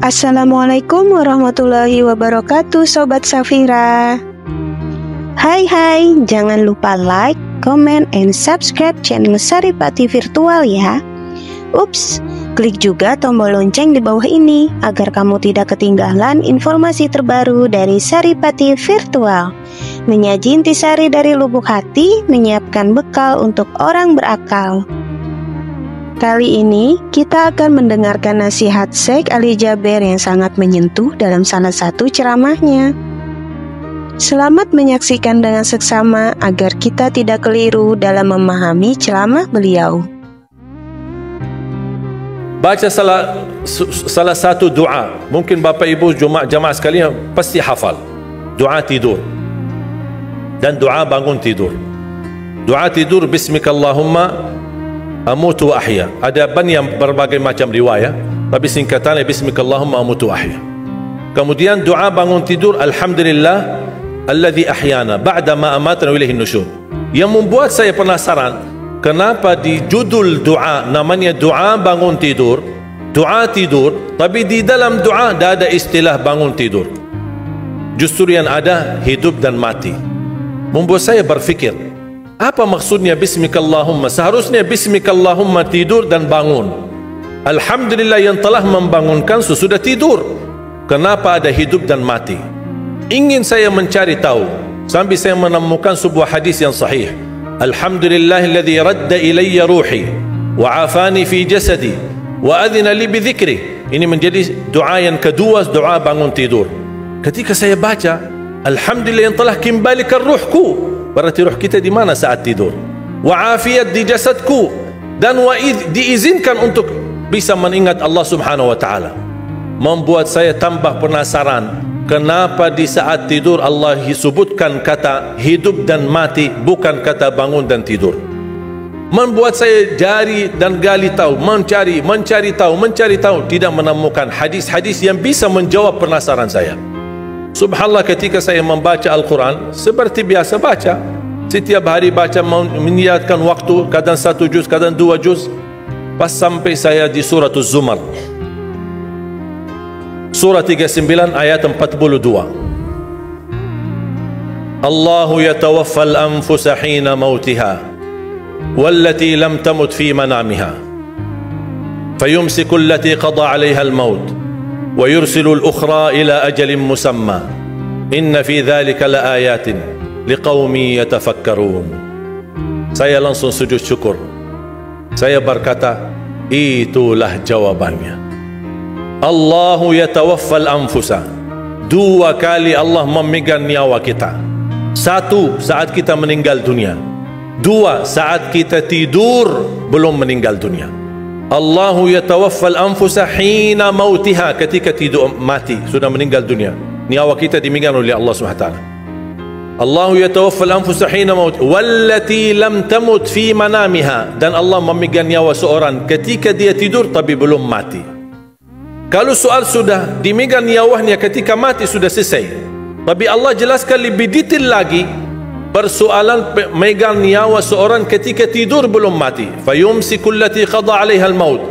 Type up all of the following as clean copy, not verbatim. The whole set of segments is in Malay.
Assalamualaikum warahmatullahi wabarakatuh, Sobat Safira. Hai, jangan lupa like, comment, and subscribe channel Saripati Virtual ya. Ups, klik juga tombol lonceng di bawah ini agar kamu tidak ketinggalan informasi terbaru dari Saripati Virtual. Menyaji intisari dari lubuk hati, menyiapkan bekal untuk orang berakal. Kali ini kita akan mendengarkan nasihat Syekh Ali Jaber yang sangat menyentuh dalam salah satu ceramahnya. Selamat menyaksikan dengan seksama agar kita tidak keliru dalam memahami ceramah beliau. Baca salah satu doa. Mungkin Bapak Ibu jamaah sekalian pasti hafal. Doa tidur dan doa bangun tidur. Doa tidur Bismikallahumma amutu wa ahya. Ada banyak berbagai macam riwayat, tapi singkatannya Bismikallahumma amutu wa ahya. Kemudian doa bangun tidur Alhamdulillah alladzi ahyana ba'da ma amatana wa ilaihin nusyur. Yang membuat saya penasaran, kenapa di judul doa namanya doa bangun tidur, doa tidur, tapi di dalam doa tidak ada istilah bangun tidur. Justru yang ada hidup dan mati. Membuat saya berfikir, apa maksudnya Bismikallahumma? Seharusnya Bismikallahumma tidur dan bangun. Alhamdulillah yang telah membangunkan sesudah tidur. Kenapa ada hidup dan mati? Ingin saya mencari tahu sampai saya menemukan sebuah hadis yang sahih. Alhamdulillahilladzi radda ilayya ruhi wa afani fi jasadi wa adhina li bi dhikri. Ini menjadi doa yang kedua, doa bangun tidur. Ketika saya baca Alhamdulillah yang telah kembalikan ruhku, berarti ruh kita di mana saat tidur? Wa afiyat di jasadku, dan diizinkan untuk bisa mengingat Allah Subhanahu wa taala. Membuat saya tambah penasaran, kenapa di saat tidur Allah sebutkan kata hidup dan mati, bukan kata bangun dan tidur. Membuat saya jari dan gali tahu, mencari tahu, tidak menemukan hadis-hadis yang bisa menjawab penasaran saya. Subhanallah, ketika saya membaca Al-Quran seperti biasa baca, setiap hari baca, meniatkan waktu, kadang 1 juz, kadang 2 juz, pas sampai saya di surah Az-Zumar, surah 39 ayat 42. Allahu yatawaffal anfusa hina mautiha wallati lam tamut fi manamiha fayumsiku allati qada 'alayha al-maut wa yursilu al-ukhra ila ajalin musamma inna fi dhalika la ayatin liqaumin yatafakkarun. Saya langsung sujud syukur. Saya berkata, itulah jawabannya. Allahu yatawaffal anfusa. 2 kali Allah memegang nyawa kita. 1 saat kita meninggal dunia, 2 saat kita tidur belum meninggal dunia. Allahu yatawaffal anfusa hina mautiha, ketika tidur mati, sudah meninggal dunia, nyawa kita dimegang oleh Allah SWT. Allahu yatawaffal anfusa hina mautiha wallati lam tamut fi manamiha, dan Allah memegang nyawa seorang ketika dia tidur tapi belum mati. Kalau soal sudah dimegang nyawanya ketika mati sudah selesai, tapi Allah jelaskan lebih detail lagi. Persoalan megang nyawa seorang ketika tidur belum mati, fayumsiku allati qada 'alaiha al-maut.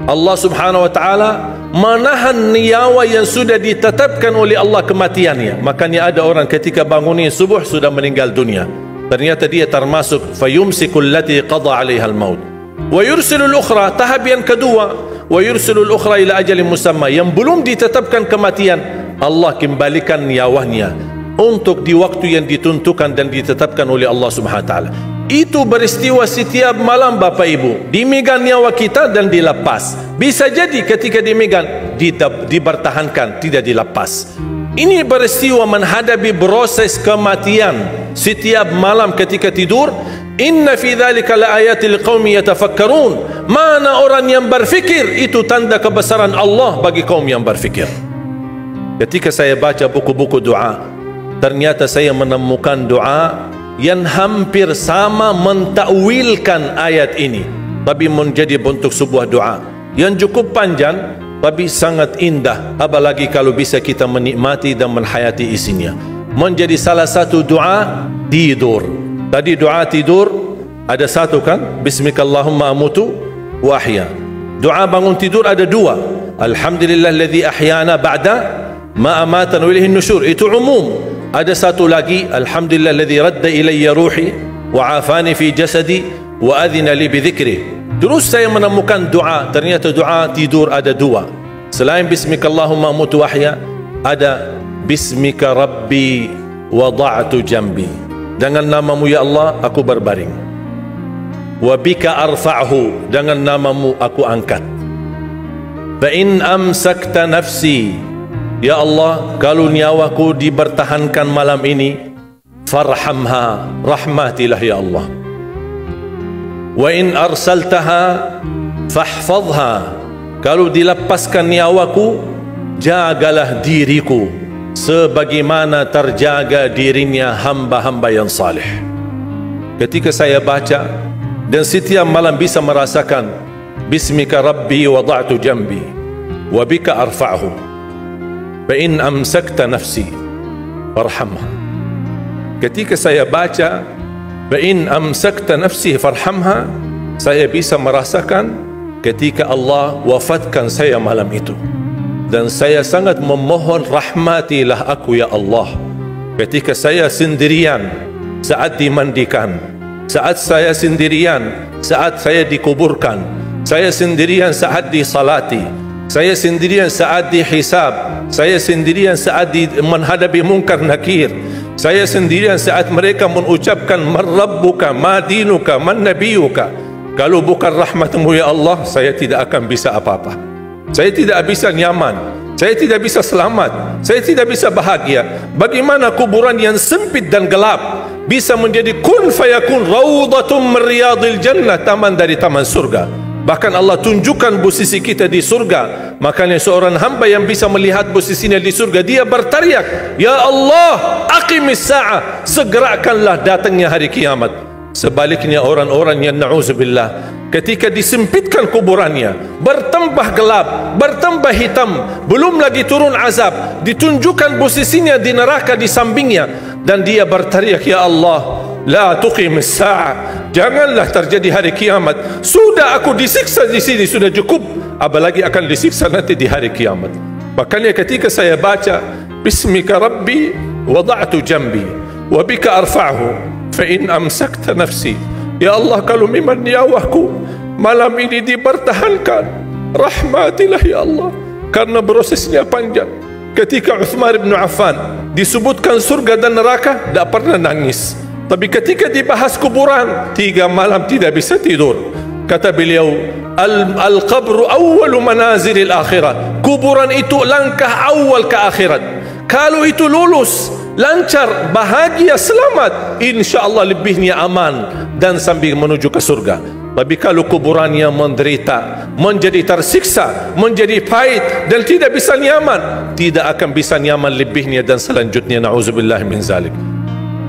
Allah Subhanahu wa taala menahan nyawa yang sudah ditetapkan oleh Allah kematiannya. Makanya ada orang ketika bangunnya subuh sudah meninggal dunia, ternyata dia termasuk fayumsiku allati qada 'alaiha al-maut wa yursilu al-ukhra, tahap yang kedua, wa yursilu al-ukhra ila ajalin musamma, yang belum ditetapkan kematian, Allah kembalikan nyawanya untuk di waktu yang ditentukan dan ditetapkan oleh Allah Subhanahu wa taala. Itu beristiwa setiap malam Bapak Ibu. Dimegang nyawa kita dan dilepas. Bisa jadi ketika dimegang dipertahankan, tidak dilepas. Ini beristiwa menghadapi proses kematian setiap malam ketika tidur. Inna fi dzalika laayatil liqaumin yatafakkarun. Mana orang yang berfikir, itu tanda kebesaran Allah bagi kaum yang berfikir. Ketika saya baca buku-buku doa, ternyata saya menemukan doa yang hampir sama mentakwilkan ayat ini, tapi menjadi bentuk sebuah doa yang cukup panjang tapi sangat indah, apalagi kalau bisa kita menikmati dan menghayati isinya. Menjadi salah satu doa tidur. Tadi doa tidur ada 1 kan, Bismikallahumma amutu wa ahya. Doa bangun tidur ada 2, Alhamdulillahilladzi ahyana ba'da ma amatana wa ilaihin nusyur. Itu umum. Ada satu lagi, alhamdulillahilladzi radda ilayya ruhi wa afani fi jasadi wa adhina li bi dhikri. Terus saya menemukan doa, ternyata doa tidur ada dua. Selain bismikallahumma amutu wahya, ada bismika rabbi wada'tu jambi. Dengan namamu ya Allah aku berbaring. Wa bika arfa'hu, dengan namamu aku angkat. Fa in amsakta nafsi, ya Allah, kalau nyawaku dipertahankan malam ini, farhamha, rahmatilah ya Allah. Wa in arsaltaha fahfadha, kalau dilepaskan nyawaku, jagalah diriku sebagaimana terjaga dirinya hamba-hamba yang salih. Ketika saya baca dan setiap malam bisa merasakan bismika rabbi wada'tu jambi wa bika arfa'hu fa in amsakta nafsi farhamha. Ketika saya baca fa in amsakta nafsi farhamha, saya bisa merasakan ketika Allah wafatkan saya malam itu. Dan saya sangat memohon, rahmatilah aku ya Allah. Ketika saya sendirian saat dimandikan, saat saya sendirian saat saya dikuburkan, saya sendirian saat disalati, saya sendirian saat dihisab, saya sendirian saat menghadapi munkar nakir, saya sendirian saat mereka mengucapkan man rabbuka, ma dinuka, man nabiyuka. Kalau bukan rahmatmu ya Allah, saya tidak akan bisa apa-apa. Saya tidak bisa nyaman, saya tidak bisa selamat, saya tidak bisa bahagia. Bagaimana kuburan yang sempit dan gelap bisa menjadi kun fayakun raudhatum min riyadil jannah, taman dari taman surga. Bahkan Allah tunjukkan posisi kita di surga. Makanya seorang hamba yang bisa melihat posisinya di surga, dia berteriak, ya Allah, aqimis sa'ah, segerakanlah datangnya hari kiamat. Sebaliknya orang-orang yang na'udzubillah, ketika disempitkan kuburannya, bertambah gelap, bertambah hitam, belum lagi turun azab, ditunjukkan posisinya di neraka di sampingnya, dan dia berteriak, ya Allah, la tuqimis sa'ah, janganlah terjadi hari kiamat. Sudah aku disiksa di sini, sudah cukup, apalagi akan disiksa nanti di hari kiamat. Makanya ketika saya baca bismika rabbi wada'tu jambi wa bika arfa'hu fa in amsakta nafsi, ya Allah, kalau memang nyawaku malam ini dipertahankan, rahmatilah ya Allah. Karena prosesnya panjang. Ketika Uthman bin Affan disebutkan surga dan neraka, tidak pernah nangis. Tapi ketika dibahas kuburan, 3 malam tidak bisa tidur. Kata beliau, al-qabru awwalu manazilil akhirah. Kuburan itu langkah awal ke akhirat. Kalau itu lulus, lancar, bahagia, selamat, insya-Allah lebihnya aman dan sambil menuju ke surga. Tapi kalau kuburannya menderita, menjadi tersiksa, menjadi pahit dan tidak bisa nyaman, tidak akan bisa nyaman lebihnya dan selanjutnya, na'udzubillah min zalik.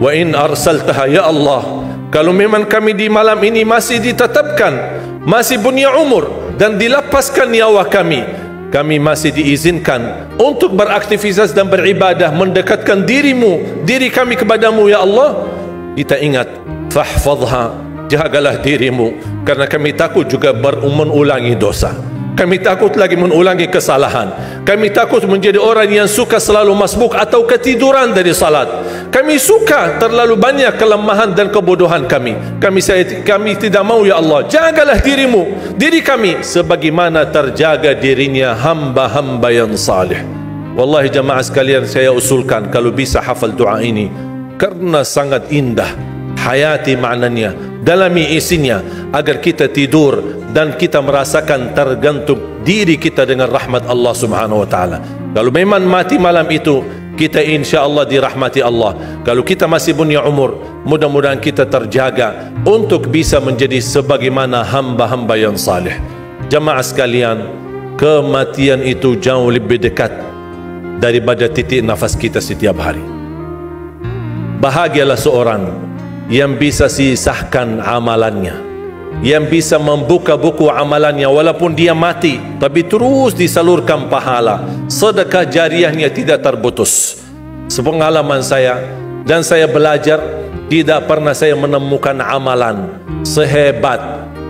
Wa in arsaltaha, ya Allah, kalau memang kami di malam ini masih ditetapkan, masih punya umur dan dilepaskan nyawa kami, kami masih diizinkan untuk beraktivitas dan beribadah, mendekatkan diri kami kepadamu ya Allah. Kita ingat, fahfadha, jagalah dirimu, karena kami takut juga mengulangi dosa. Kami takut lagi mengulangi kesalahan. Kami takut menjadi orang yang suka selalu masbuk atau ketiduran dari salat. Kami suka terlalu banyak kelemahan dan kebodohan kami. Kami tidak mau ya Allah. Jagalah diri kami sebagaimana terjaga dirinya hamba-hamba yang salih. Wallahi jamaah sekalian, saya usulkan kalau bisa hafal doa ini, karena sangat indah. Hayati maknanya, dalami isinya, agar kita tidur dan kita merasakan tergantung diri kita dengan rahmat Allah Subhanahu wa taala. Kalau memang mati malam itu, kita insya-Allah dirahmati Allah. Kalau kita masih punya umur, mudah-mudahan kita terjaga untuk bisa menjadi sebagaimana hamba-hamba yang saleh. Jamaah sekalian, kematian itu jauh lebih dekat daripada titik nafas kita setiap hari. Bahagialah seorang yang bisa sisahkan amalannya, yang bisa membuka buku amalannya walaupun dia mati, tapi terus disalurkan pahala, sedekah jariahnya tidak terputus. Sepengalaman saya, dan saya belajar, tidak pernah saya menemukan amalan sehebat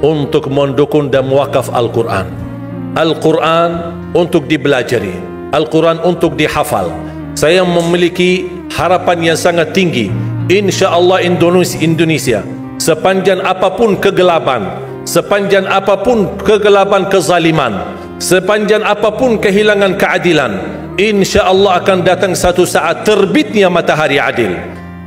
untuk mendukung dan mewakaf Al-Quran. Al-Quran untuk dibelajari, Al-Quran untuk dihafal. Saya memiliki harapan yang sangat tinggi, insya-Allah Indonesia sepanjang apapun kegelapan, sepanjang apapun kegelapan kezaliman, sepanjang apapun kehilangan keadilan, insya-Allah akan datang satu saat terbitnya matahari adil,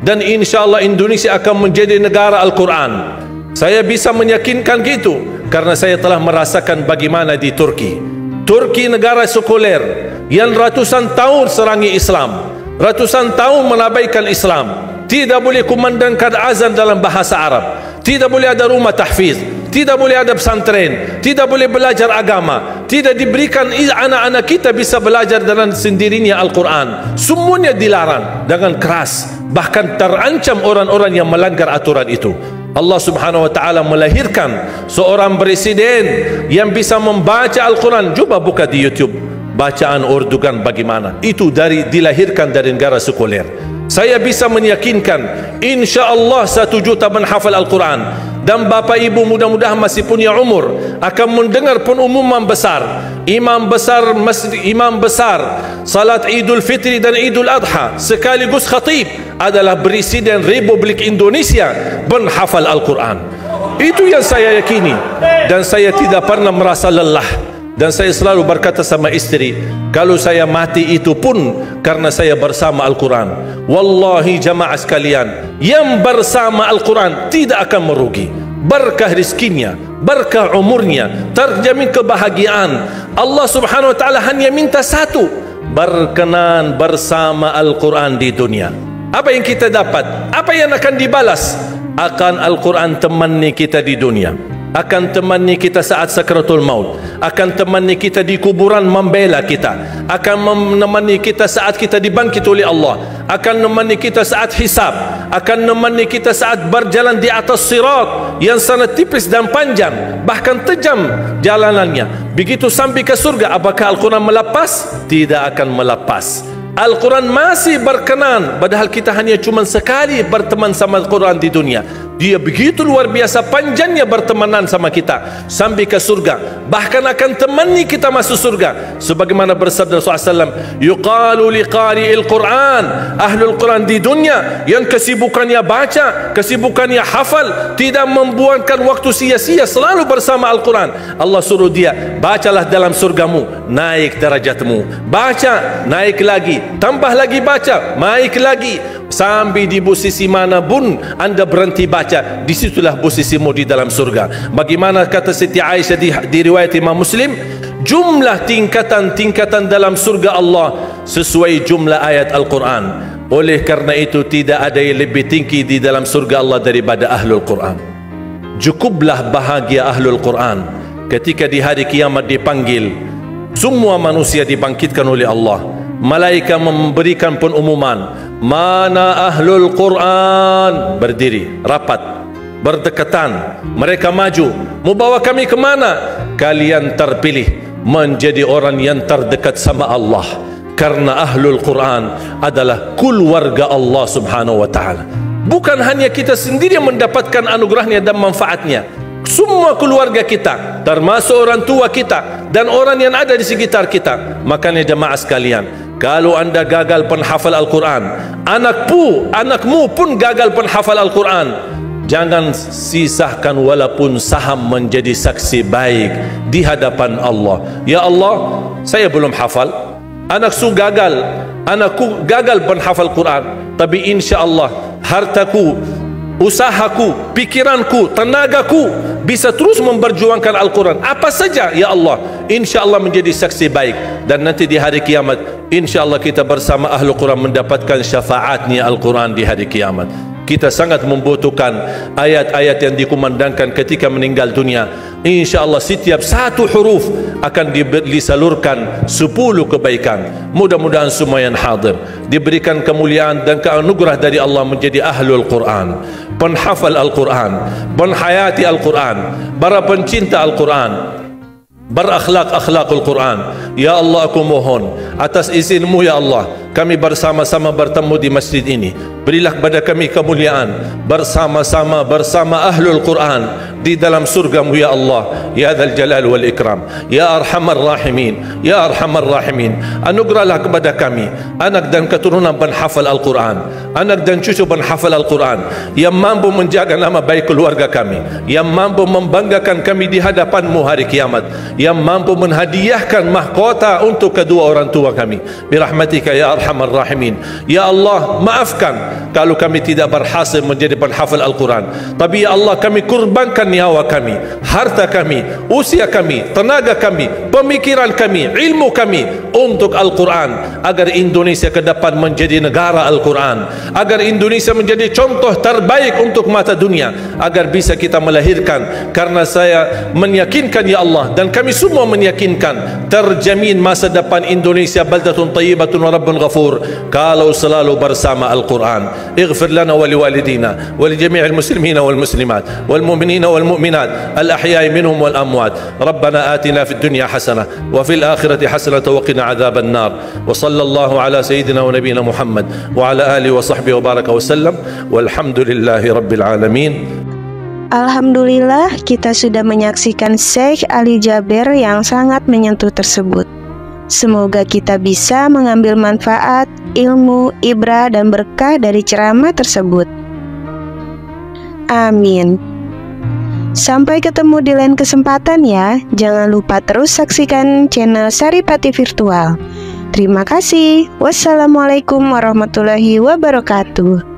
dan insya-Allah Indonesia akan menjadi negara Al-Quran. Saya bisa meyakinkan gitu karena saya telah merasakan bagaimana di Turki. Turki negara sekuler yang ratusan tahun serangi Islam, ratusan tahun melabaikan Islam, tidak boleh kumandangkan azan dalam bahasa Arab, tidak boleh ada rumah tahfiz, tidak boleh ada pesantren, tidak boleh belajar agama, tidak diberikan anak-anak kita bisa belajar dengan sendirinya Al-Quran. Semuanya dilarang dengan keras, bahkan terancam orang-orang yang melanggar aturan itu. Allah Subhanahu wa taala melahirkan seorang presiden yang bisa membaca Al-Quran. Coba buka di YouTube bacaan Erdogan bagaimana. Itu dilahirkan dari negara sekuler. Saya bisa meyakinkan insya-Allah 1 juta menghafal Al-Quran, dan Bapak Ibu mudah-mudahan masih punya umur akan mendengar pengumuman besar imam besar salat Idul Fitri dan Idul Adha sekaligus khatib adalah Presiden Republik Indonesia menghafal Al-Quran. Itu yang saya yakini, dan saya tidak pernah merasa lelah, dan saya selalu berkata sama istri, kalau saya mati itu pun karena saya bersama Al-Quran. Wallahi jamaah sekalian, yang bersama Al-Quran tidak akan merugi. Berkah rizkinya, berkah umurnya, terjamin kebahagiaan. Allah Subhanahu wa taala hanya minta satu, berkenan bersama Al-Quran di dunia. Apa yang kita dapat? Apa yang akan dibalas? Akan Al-Quran temani kita di dunia, akan temani kita saat sakratul maut, akan temani kita di kuburan membela kita, akan menemani kita saat kita dibangkit oleh Allah, akan menemani kita saat hisab, akan menemani kita saat berjalan di atas sirat yang sangat tipis dan panjang, bahkan tajam jalanannya. Begitu sampai ke surga, apakah Al-Quran melepas? Tidak akan melepas. Al-Quran masih berkenan, padahal kita hanya cuma sekali berteman sama Al-Quran di dunia. Dia begitu luar biasa panjangnya bertemanan sama kita sampai ke surga, bahkan akan temani kita masuk surga. Sebagaimana bersabda Rasulullah SAW, yuqalu liqari'il Quran, ahlul Quran di dunia yang kesibukannya baca, kesibukannya hafal, tidak membuangkan waktu sia-sia, selalu bersama Al-Quran. Allah suruh dia, bacalah dalam surgamu, naik derajatmu, baca, naik lagi, tambah lagi baca, naik lagi, sampai di posisi mana pun anda berhenti baca, disitulah posisimu di dalam surga. Bagaimana kata Siti Aisyah di riwayat Imam Muslim, jumlah tingkatan-tingkatan dalam surga Allah sesuai jumlah ayat Al-Quran. Oleh karena itu tidak ada yang lebih tinggi di dalam surga Allah daripada Ahlul Quran. Cukuplah bahagia Ahlul Quran ketika di hari kiamat dipanggil, semua manusia dibangkitkan oleh Allah. Malaikat memberikan pengumuman, mana Ahlul Quran? Berdiri, rapat, berdekatan. Mereka maju, mau bawa kami ke mana? Kalian terpilih menjadi orang yang terdekat sama Allah, karena Ahlul Quran adalah keluarga Allah Subhanahu wa taala. Bukan hanya kita sendiri yang mendapatkan anugerahnya dan manfaatnya, semua keluarga kita, termasuk orang tua kita dan orang yang ada di sekitar kita. Makanya jemaah sekalian, kalau anda gagal penghafal Al-Quran, anakmu pun gagal penghafal Al-Quran, jangan sisahkan walaupun saham menjadi saksi baik di hadapan Allah. Ya Allah, saya belum hafal, anakku gagal penghafal Quran, tapi insya Allah hartaku, usahaku, pikiranku, tenagaku bisa terus memperjuangkan Al-Quran. Apa saja ya Allah, insya Allah menjadi saksi baik. Dan nanti di hari kiamat, insya Allah kita bersama Ahlul Quran mendapatkan syafaatnya Al-Quran di hari kiamat. Kita sangat membutuhkan ayat-ayat yang dikumandangkan ketika meninggal dunia. Insya Allah setiap satu huruf akan disalurkan 10 kebaikan. Mudah-mudahan semua yang hadir diberikan kemuliaan dan keanugerah dari Allah menjadi Ahlul Quran, penghafal Al-Quran, penghayati Al-Quran, para pencinta Al-Quran, berakhlak-akhlakul Quran. Ya Allah, aku mohon atas izinmu ya Allah, kami bersama-sama bertemu di masjid ini. Berilah kepada kami kemuliaan bersama-sama bersama ahlul Quran di dalam surga-Mu ya Allah, ya Dzal Jalal wal Ikram, ya Arhamar Rahimin, ya Arhamar Rahimin. Anugerahlah kepada kami anak dan keturunan penghafal Al-Quran, anak dan cucu penghafal Al-Quran yang mampu menjaga nama baik keluarga kami, yang mampu membanggakan kami di hadapan-Mu hari kiamat, yang mampu menghadiahkan mahkota untuk kedua orang tua kami. Birahmatika ya Arhamar Rahimin. Ya Allah, maafkan kalau kami tidak berhasil menjadi penghafal Al-Quran, tapi ya Allah, kami kurbankan nyawa kami, harta kami, usia kami, tenaga kami, pemikiran kami, ilmu kami untuk Al-Quran, agar Indonesia ke depan menjadi negara Al-Quran, agar Indonesia menjadi contoh terbaik untuk mata dunia, agar bisa kita melahirkan. Karena saya meyakinkan ya Allah, dan kami semua meyakinkan, terjamin masa depan Indonesia baldatun tayyibatun wa rabbun ghafur kalau selalu bersama Al-Quran. اغفر لنا ولوالدينا ولجميع المسلمين والمسلمات والمؤمنين والمؤمنات الأحياء منهم والأموات. ربنا آتنا في الدنيا حسنة وفي الآخرة حسنة وقنا عذاب النار. وصلى الله على سيدنا ونبينا محمد وعلى آله وصحبه وبارك وسلم والحمد لله رب العالمين. Alhamdulillah, kita sudah menyaksikan Syekh Ali Jaber yang sangat menyentuh tersebut. Semoga kita bisa mengambil manfaat, ilmu, ibrah, dan berkah dari ceramah tersebut. Amin. Sampai ketemu di lain kesempatan ya. Jangan lupa terus saksikan channel Saripati Virtual. Terima kasih. Wassalamualaikum warahmatullahi wabarakatuh.